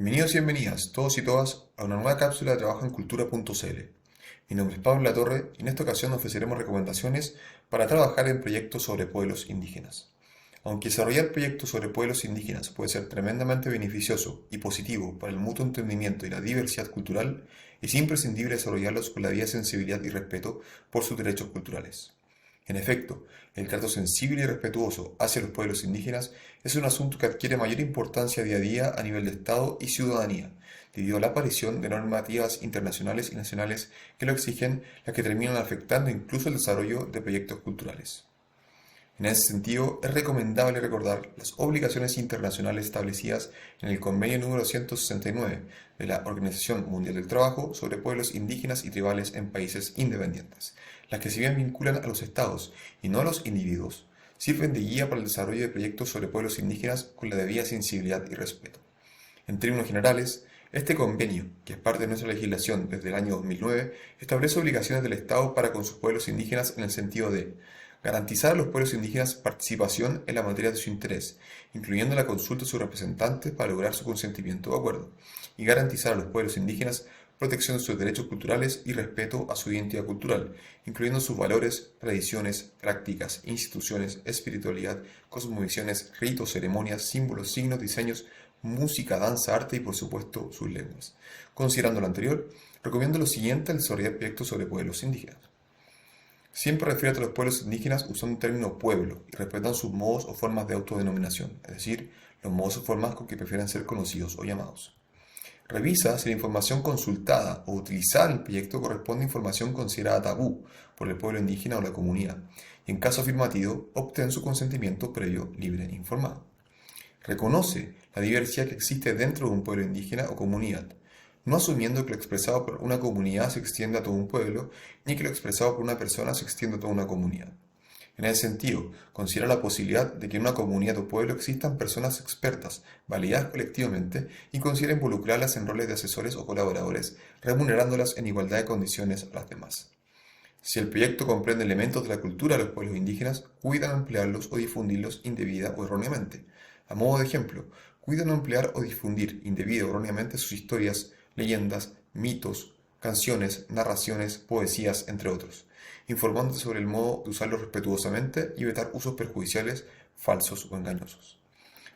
Bienvenidos y bienvenidas, todos y todas, a una nueva cápsula de trabajo en cultura.cl. Mi nombre es Pablo Latorre y en esta ocasión ofreceremos recomendaciones para trabajar en proyectos sobre pueblos indígenas. Aunque desarrollar proyectos sobre pueblos indígenas puede ser tremendamente beneficioso y positivo para el mutuo entendimiento y la diversidad cultural, es imprescindible desarrollarlos con la debida sensibilidad y respeto por sus derechos culturales. En efecto, el trato sensible y respetuoso hacia los pueblos indígenas es un asunto que adquiere mayor importancia día a día a nivel de Estado y ciudadanía, debido a la aparición de normativas internacionales y nacionales que lo exigen, las que terminan afectando incluso el desarrollo de proyectos culturales. En ese sentido, es recomendable recordar las obligaciones internacionales establecidas en el Convenio número 169 de la Organización Mundial del Trabajo sobre pueblos indígenas y tribales en países independientes, las que si bien vinculan a los estados y no a los individuos, sirven de guía para el desarrollo de proyectos sobre pueblos indígenas con la debida sensibilidad y respeto. En términos generales, este convenio, que es parte de nuestra legislación desde el año 2009, establece obligaciones del Estado para con sus pueblos indígenas en el sentido de garantizar a los pueblos indígenas participación en la materia de su interés, incluyendo la consulta a sus representantes para lograr su consentimiento o acuerdo, y garantizar a los pueblos indígenas protección de sus derechos culturales y respeto a su identidad cultural, incluyendo sus valores, tradiciones, prácticas, instituciones, espiritualidad, cosmovisiones, ritos, ceremonias, símbolos, signos, diseños, música, danza, arte y por supuesto sus lenguas. Considerando lo anterior, recomiendo lo siguiente al desarrollar proyectos sobre pueblos indígenas. Siempre refiere a los pueblos indígenas usando el término pueblo y respetan sus modos o formas de autodenominación, es decir, los modos o formas con que prefieren ser conocidos o llamados. Revisa si la información consultada o utilizada en el proyecto corresponde a información considerada tabú por el pueblo indígena o la comunidad, y en caso afirmativo, obtén su consentimiento previo, libre e informado. Reconoce la diversidad que existe dentro de un pueblo indígena o comunidad, no asumiendo que lo expresado por una comunidad se extienda a todo un pueblo, ni que lo expresado por una persona se extienda a toda una comunidad. En ese sentido, considera la posibilidad de que en una comunidad o pueblo existan personas expertas, validadas colectivamente, y considera involucrarlas en roles de asesores o colaboradores, remunerándolas en igualdad de condiciones a las demás. Si el proyecto comprende elementos de la cultura de los pueblos indígenas, cuida no emplearlos o difundirlos indebida o erróneamente. A modo de ejemplo, cuida no emplear o difundir indebida o erróneamente sus historias, leyendas, mitos, canciones, narraciones, poesías, entre otros, informándote sobre el modo de usarlos respetuosamente y evitar usos perjudiciales, falsos o engañosos.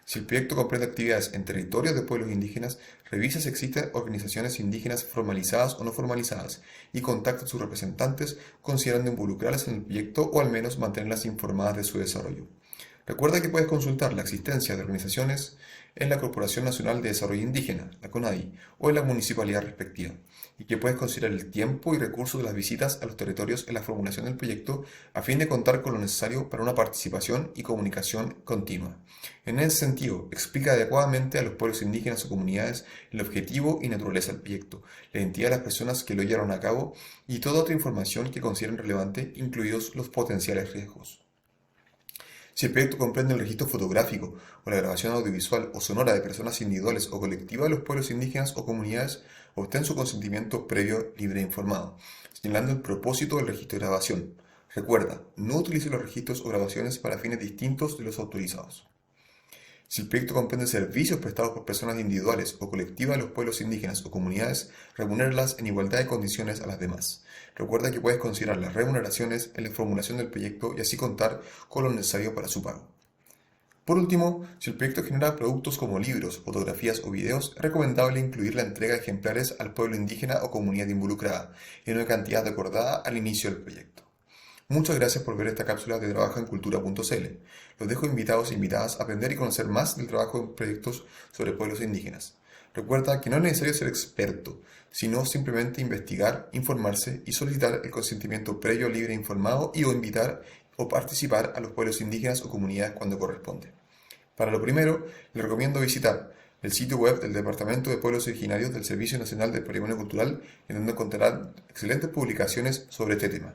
Si el proyecto comprende actividades en territorios de pueblos indígenas, revisa si existen organizaciones indígenas formalizadas o no formalizadas y contacta a sus representantes considerando involucrarlas en el proyecto o al menos mantenerlas informadas de su desarrollo. Recuerda que puedes consultar la existencia de organizaciones en la Corporación Nacional de Desarrollo Indígena, la CONADI, o en la municipalidad respectiva, y que puedes considerar el tiempo y recursos de las visitas a los territorios en la formulación del proyecto a fin de contar con lo necesario para una participación y comunicación continua. En ese sentido, explica adecuadamente a los pueblos indígenas o comunidades el objetivo y naturaleza del proyecto, la identidad de las personas que lo llevaron a cabo y toda otra información que consideren relevante, incluidos los potenciales riesgos. Si el proyecto comprende el registro fotográfico o la grabación audiovisual o sonora de personas individuales o colectivas de los pueblos indígenas o comunidades, obtén su consentimiento previo, libre e informado, señalando el propósito del registro de grabación. Recuerda, no utilice los registros o grabaciones para fines distintos de los autorizados. Si el proyecto comprende servicios prestados por personas individuales o colectivas de los pueblos indígenas o comunidades, remunerarlas en igualdad de condiciones a las demás. Recuerda que puedes considerar las remuneraciones en la formulación del proyecto y así contar con lo necesario para su pago. Por último, si el proyecto genera productos como libros, fotografías o videos, es recomendable incluir la entrega de ejemplares al pueblo indígena o comunidad involucrada, en una cantidad acordada al inicio del proyecto. Muchas gracias por ver esta cápsula de trabajo en cultura.cl. Los dejo invitados e invitadas a aprender y conocer más del trabajo en proyectos sobre pueblos indígenas. Recuerda que no es necesario ser experto, sino simplemente investigar, informarse y solicitar el consentimiento previo, libre e informado y o invitar o participar a los pueblos indígenas o comunidades cuando corresponde. Para lo primero, le recomiendo visitar el sitio web del Departamento de Pueblos Originarios del Servicio Nacional del Patrimonio Cultural, en donde encontrarán excelentes publicaciones sobre este tema.